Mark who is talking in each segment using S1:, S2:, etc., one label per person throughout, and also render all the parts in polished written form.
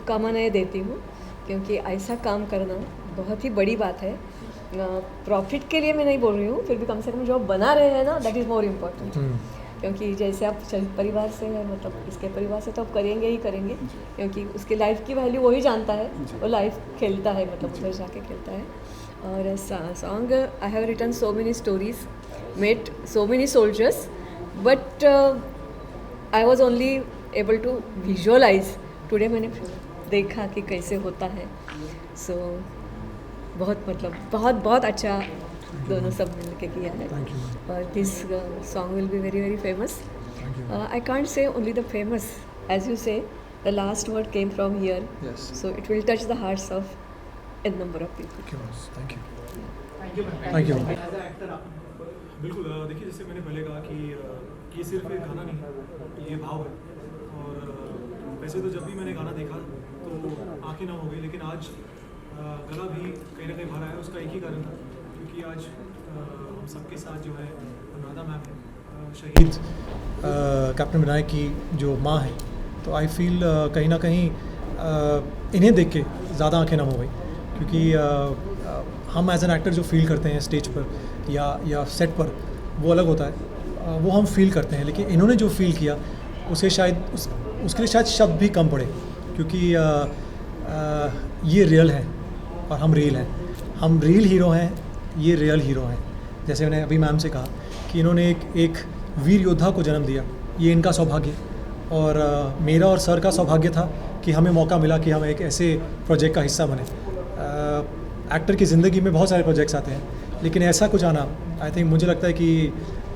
S1: शुभकामनाएं देती हूँ, क्योंकि ऐसा काम करना बहुत ही बड़ी बात है। प्रॉफिट के लिए मैं नहीं बोल रही हूँ, फिर भी कम से कम जो आप बना रहे हैं ना, दैट इज़ मोर इम्पोर्टेंट। क्योंकि जैसे आप परिवार से हैं, मतलब इसके परिवार से तो आप करेंगे ही करेंगे, क्योंकि उसकी लाइफ की वैल्यू वही जानता है, वो लाइफ खेलता है, मतलब उधर जाके खेलता है। और song, I have written so many stories, met so many soldiers, but I was only able to visualize. Today मैंने देखा कि कैसे होता है। सो बहुत मतलब बहुत बहुत अच्छा दोनों सब मिल के किया है। और this song will be very very famous. I can't say only the famous, as you say the last word came from here, so it will touch the hearts of an number of people.
S2: Thank you.
S3: बिल्कुल, देखिए जैसे मैंने पहले कहा कि ये सिर्फ एक गाना नहीं, ये भाव है। और वैसे तो जब भी मैंने गाना देखा तो आंखें नम हो गई, लेकिन आज गला भी कहीं ना कहीं भरा है। उसका एक ही कारण था, क्योंकि आज हम सबके साथ जो है अनुराधा मैम है, शहीद कैप्टन विनायक की जो माँ है। तो आई फील कहीं ना कहीं इन्हें देख के ज़्यादा आंखें नम हो गई, क्योंकि हम एज एन एक्टर जो फील करते हैं स्टेज पर या सेट पर, वो अलग होता है, वो हम फील करते हैं। लेकिन इन्होंने जो फील किया उसे शायद उसके लिए शायद शब्द भी कम पड़े, क्योंकि ये रियल है और हम रियल हैं। हम रियल हीरो हैं, ये रियल हीरो हैं। जैसे मैंने अभी मैम से कहा कि इन्होंने एक वीर योद्धा को जन्म दिया, ये इनका सौभाग्य। और मेरा और सर का सौभाग्य था कि हमें मौका मिला कि हम एक ऐसे प्रोजेक्ट का हिस्सा बने। एक्टर की ज़िंदगी में बहुत सारे प्रोजेक्ट्स आते हैं, लेकिन ऐसा कुछ आना, आई थिंक मुझे लगता है कि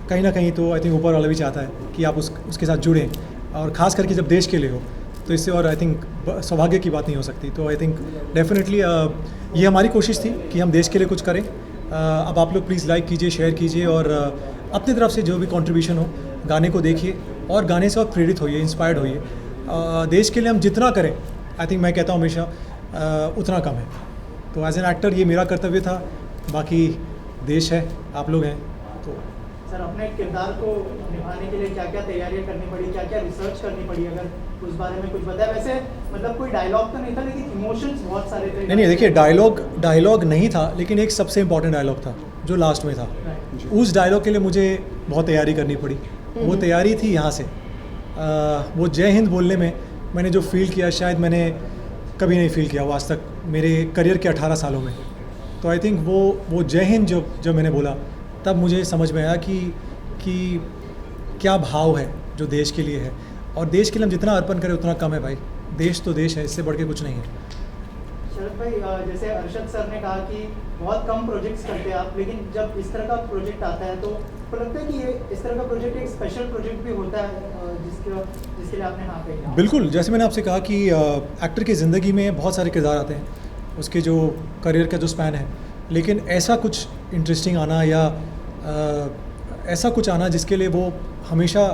S3: कहीं ना कहीं तो आई थिंक ऊपर वाला भी चाहता है कि आप उसके साथ जुड़ें, और ख़ास करके जब देश के लिए हो, तो इससे और आई थिंक सौभाग्य की बात नहीं हो सकती। तो आई थिंक डेफिनेटली ये हमारी कोशिश थी कि हम देश के लिए कुछ करें। अब आप लोग प्लीज़ लाइक कीजिए, शेयर कीजिए, और अपनी तरफ से जो भी कंट्रीब्यूशन हो, गाने को देखिए और गाने से और प्रेरित होइए, इंस्पायर्ड होइए। देश के लिए हम जितना करें, आई थिंक मैं कहता हूँ हमेशा, उतना कम है। तो एज एन एक्टर ये मेरा कर्तव्य था, बाकी देश है, आप लोग हैं। तो
S2: सर, अपने किरदार को निभाने के लिए क्या क्या तैयारियां करनी पड़ी, क्या क्या रिसर्च करनी पड़ी, अगर उस बारे में कुछ बताया। वैसे मतलब कोई डायलॉग तो नहीं था, लेकिन इमोशंस बहुत सारे थे।
S3: नहीं, देखिए डायलॉग नहीं था, लेकिन एक सबसे इम्पॉर्टेंट डायलॉग था जो लास्ट में था। उस डायलॉग के लिए मुझे बहुत तैयारी करनी पड़ी। वो तैयारी थी यहाँ से, वो जय हिंद बोलने में मैंने जो फील किया, शायद मैंने कभी नहीं फील किया वो आज तक मेरे करियर के 18 सालों में। तो आई थिंक वो जय हिंद जब मैंने बोला, तब मुझे समझ में आया कि क्या भाव है जो देश के लिए है। और देश के लिए हम जितना अर्पण करें उतना कम है भाई। देश तो देश है, इससे बढ़ के कुछ नहीं है।
S2: शरद भाई, जैसे अरशद सर ने कहा कि बहुत कम प्रोजेक्ट्स करते हैं आप, लेकिन जब इस तरह का प्रोजेक्ट आता है तो लगता है कि ये इस तरह का प्रोजेक्ट एक स्पेशल प्रोजेक्ट भी होता है, जिसके लिए आपने हाँ कहा।
S3: बिल्कुल, जैसे मैंने आपसे कहा कि एक्टर की ज़िंदगी में बहुत सारे किरदार आते हैं, उसके जो करियर का जो स्पैन है, लेकिन ऐसा कुछ इंटरेस्टिंग आना या ऐसा कुछ आना जिसके लिए वो हमेशा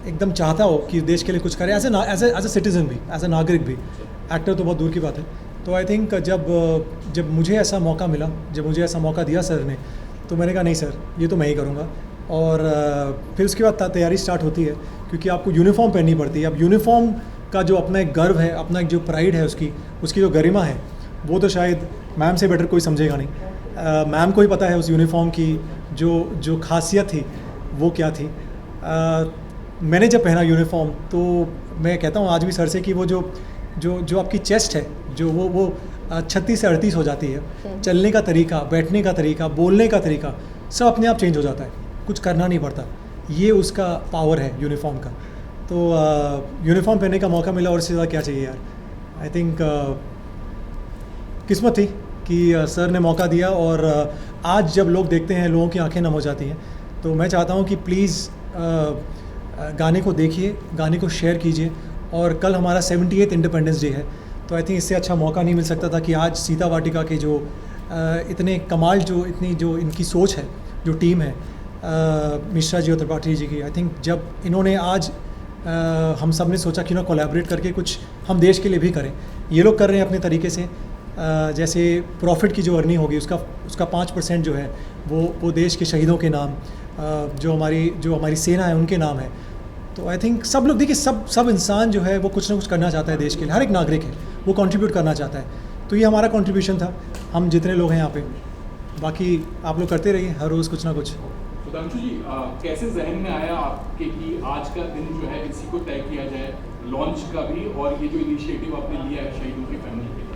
S3: एकदम चाहता हो कि देश के लिए कुछ करे, एज ए सिटीज़न भी, एज ए नागरिक भी। एक्टर तो बहुत दूर की बात है। तो आई थिंक जब मुझे ऐसा मौका मिला, जब मुझे ऐसा मौका दिया सर ने, तो मैंने कहा नहीं सर, ये तो मैं ही करूँगा। और फिर उसके बाद तैयारी स्टार्ट होती है, क्योंकि आपको यूनिफॉर्म पहननी पड़ती है। अब यूनिफॉर्म का जो अपना एक गर्व है, अपना एक जो प्राइड है, उसकी जो गरिमा है, वो तो शायद मैम से बेटर कोई समझेगा नहीं। मैम को ही पता है उस यूनिफॉर्म की जो खासियत थी वो क्या थी। मैंने जब पहना यूनिफॉर्म, तो मैं कहता हूँ आज भी सर से कि वो जो आपकी चेस्ट है, जो वो 36 से 38 हो जाती है। चलने का तरीका, बैठने का तरीका, बोलने का तरीका, सब अपने आप चेंज हो जाता है, कुछ करना नहीं पड़ता। ये उसका पावर है यूनिफॉर्म का। तो यूनिफॉर्म पहनने का मौका मिला, और इससे ज़्यादा क्या चाहिए यार। आई थिंक किस्मत थी कि सर ने मौका दिया। और आज जब लोग देखते हैं, लोगों की आंखें नम हो जाती हैं। तो मैं चाहता हूँ कि प्लीज़ गाने को देखिए, गाने को शेयर कीजिए। और कल हमारा 78th इंडिपेंडेंस डे है, तो आई थिंक इससे अच्छा मौका नहीं मिल सकता था कि आज सीता वाटिका के जो इतने कमाल, जो इनकी सोच है, जो टीम है, मिश्रा जी और त्रिपाठी जी की, आई थिंक जब इन्होंने आज हम सब ने सोचा कि ना कोलैबोरेट करके कुछ हम देश के लिए भी करें। ये लोग कर रहे हैं अपने तरीके से। जैसे प्रॉफिट की जो अर्निंग होगी, उसका 5% जो है वो देश के शहीदों के नाम, जो हमारी सेना है उनके नाम है। तो आई थिंक सब लोग देखिए, सब इंसान जो है वो कुछ ना कुछ करना चाहता है देश के लिए। हर एक नागरिक है,
S4: वो कंट्रीब्यूट करना चाहता है। तो ये हमारा कंट्रीब्यूशन था, हम जितने लोग हैं यहाँ पे। बाकी आप लोग करते रहिए हर रोज़ कुछ ना कुछ।
S5: सुधांशु जी, कैसे जहन में आया आपके कि आज का दिन जो है इसी को तय किया जाए, लॉन्च का भी और ये जो इनिशिएटिव आपने लिया है शहीदों की फैमिली के लिए?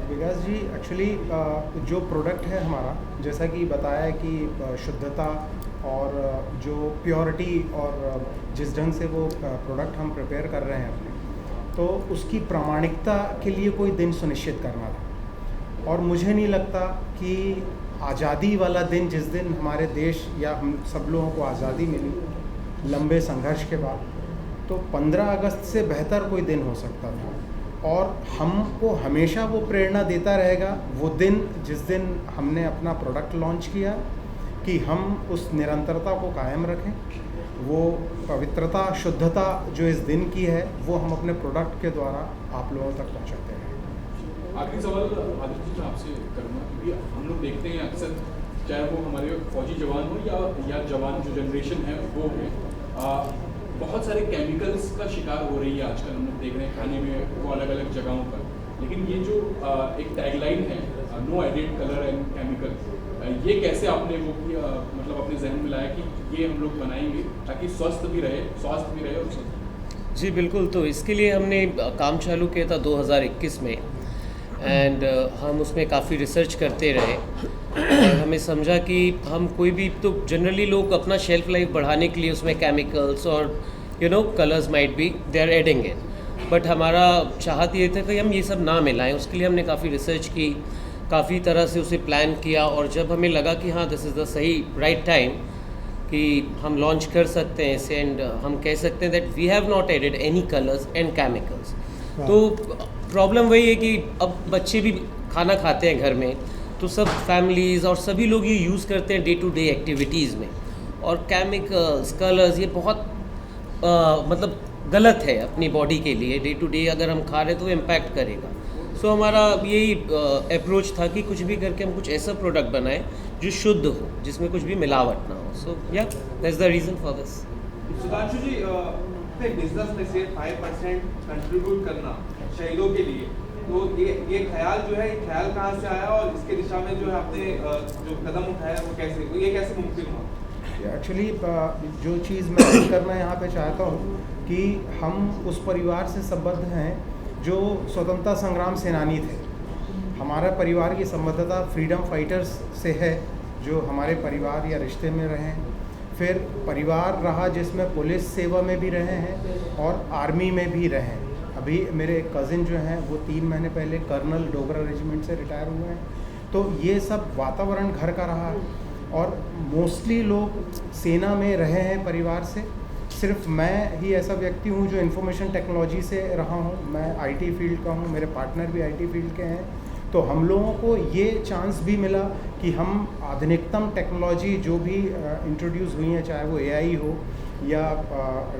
S6: विकास जी, एक्चुअली जो प्रोडक्ट है हमारा, जैसा कि बताया है कि शुद्धता और जो प्योरिटी और जिस ढंग से वो प्रोडक्ट हम प्रिपेयर कर रहे हैं अपने, तो उसकी प्रामाणिकता के लिए कोई दिन सुनिश्चित करना था। और मुझे नहीं लगता कि आज़ादी वाला दिन, जिस दिन हमारे देश या हम सब लोगों को आज़ादी मिली लंबे संघर्ष के बाद, तो 15 अगस्त से बेहतर कोई दिन हो सकता था। और हमको हमेशा वो प्रेरणा देता रहेगा वो दिन जिस दिन हमने अपना प्रोडक्ट लॉन्च किया, कि हम उस निरंतरता को कायम रखें। वो पवित्रता, शुद्धता जो इस दिन की है, वो हम अपने प्रोडक्ट के द्वारा आप लोगों तक पहुंचाते हैं।
S5: आखिरी सवाल आदित्य जी मैं आपसे करूँगा, क्योंकि हम लोग देखते हैं अक्सर, चाहे वो हमारे फौजी जवान हो या जवान जो जनरेशन है वो है, बहुत सारे केमिकल्स का शिकार हो रही है आजकल। हम लोग देख रहे हैं खाने में वो अलग अलग जगहों पर। लेकिन ये जो एक टैगलाइन है, no added colour and chemical, ये कैसे आपने वो किया, मतलब अपने जहन में लाया कि ये हम लोग बनाएंगे ताकि स्वास्थ्य भी रहे और
S7: जी बिल्कुल। तो इसके लिए हमने काम चालू किया था 2021 में, एंड हम उसमें काफ़ी रिसर्च करते रहे और हमें समझा कि हम कोई भी, तो जनरली लोग अपना शेल्फ लाइफ बढ़ाने के लिए उसमें केमिकल्स और colours might be they are adding in, but हमारा चाहत ये था कि हम ये सब ना मिलाएं। उसके लिए हमने काफ़ी रिसर्च की, काफ़ी तरह से उसे प्लान किया, और जब हमें लगा कि हाँ दिस इज़ द सही राइट टाइम कि हम लॉन्च कर सकते हैं इसे, एंड हम कह सकते हैं that we have not added any colours and chemicals. तो प्रॉब्लम वही है कि अब बच्चे भी खाना खाते हैं घर में, तो सब फैमिलीज़ और सभी लोग ये यूज़ करते हैं डे टू डे एक्टिविटीज़ में, और केमिकल्स, कलर्स, ये बहुत मतलब गलत है अपनी बॉडी के लिए। डे टू डे अगर हम खा रहे हैं तो इम्पैक्ट करेगा। सो हमारा यही अप्रोच था कि कुछ भी करके हम कुछ ऐसा प्रोडक्ट बनाएं जो शुद्ध हो, जिसमें कुछ भी मिलावट ना हो। सो या that's the reason for this.
S8: Sudhanshu ji, business में से 5% कंट्रीब्यूट करना शहीदों के लिए, तो ये ख्याल जो है, ये ख्याल कहाँ से आया और इसके दिशा में जो है आपने जो कदम उठाया वो कैसे मुमकिन हुआ?
S6: एक्चुअली जो चीज़ मैं करना यहाँ पे चाहता हूँ कि हम उस परिवार से संबद्ध हैं जो स्वतंत्रता संग्राम सेनानी थे। हमारा परिवार की संबद्धता फ्रीडम फाइटर्स से है जो हमारे परिवार या रिश्ते में रहे हैं। फिर परिवार रहा जिसमें पुलिस सेवा में भी रहे हैं और आर्मी में भी रहे हैं। अभी मेरे कज़िन जो हैं वो 3 महीने पहले कर्नल डोगरा रेजिमेंट से रिटायर हुए हैं। तो ये सब वातावरण घर का रहा है और मोस्टली लोग सेना में रहे हैं परिवार से। सिर्फ मैं ही ऐसा व्यक्ति हूँ जो इन्फॉर्मेशन टेक्नोलॉजी से रहा हूँ। मैं आईटी फील्ड का हूँ, मेरे पार्टनर भी आईटी फील्ड के हैं। तो हम लोगों को ये चांस भी मिला कि हम आधुनिकतम टेक्नोलॉजी जो भी इंट्रोड्यूस हुई हैं, चाहे वो एआई हो या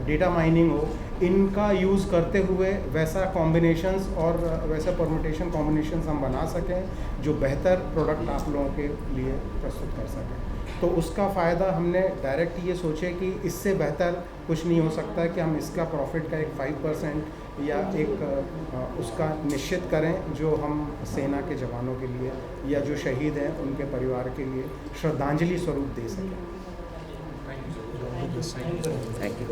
S6: डेटा माइनिंग हो, इनका यूज़ करते हुए वैसा कॉम्बिनेशंस और वैसा परमुटेशन कॉम्बिनेशंस हम बना सकें जो बेहतर प्रोडक्ट आप लोगों के लिए प्रस्तुत कर सकें। तो उसका फ़ायदा हमने डायरेक्ट ये सोचे कि इससे बेहतर कुछ नहीं हो सकता कि हम इसका प्रॉफिट का एक 5% या एक उसका निश्चित करें जो हम सेना के जवानों के लिए या जो शहीद हैं उनके परिवार के लिए श्रद्धांजलि स्वरूप दे सकें।
S7: Thank you.